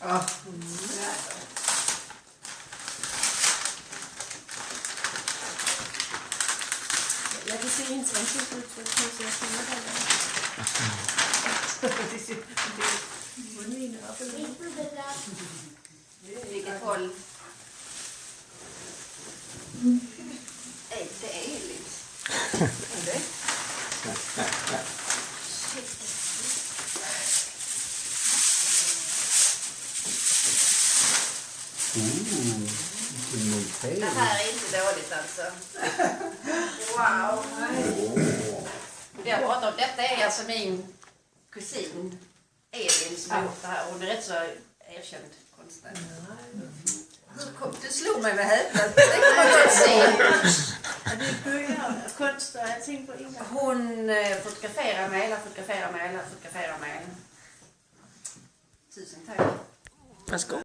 Jag kan se hendes ansiktsuttryk, så jag känner det. Vilket håll? Det är Elin. Det här är inte dåligt alltså. Wow. Det jag pratar om, detta är alltså min kusin Elin som har gjort det här. Hon är rätt så erkänd konstnär. Du slog mig med häpnad. Det kan man gott se. Det är böjer, konst och allting på en gång. Hon fotograferar mig. Tusen tack. Varsågod.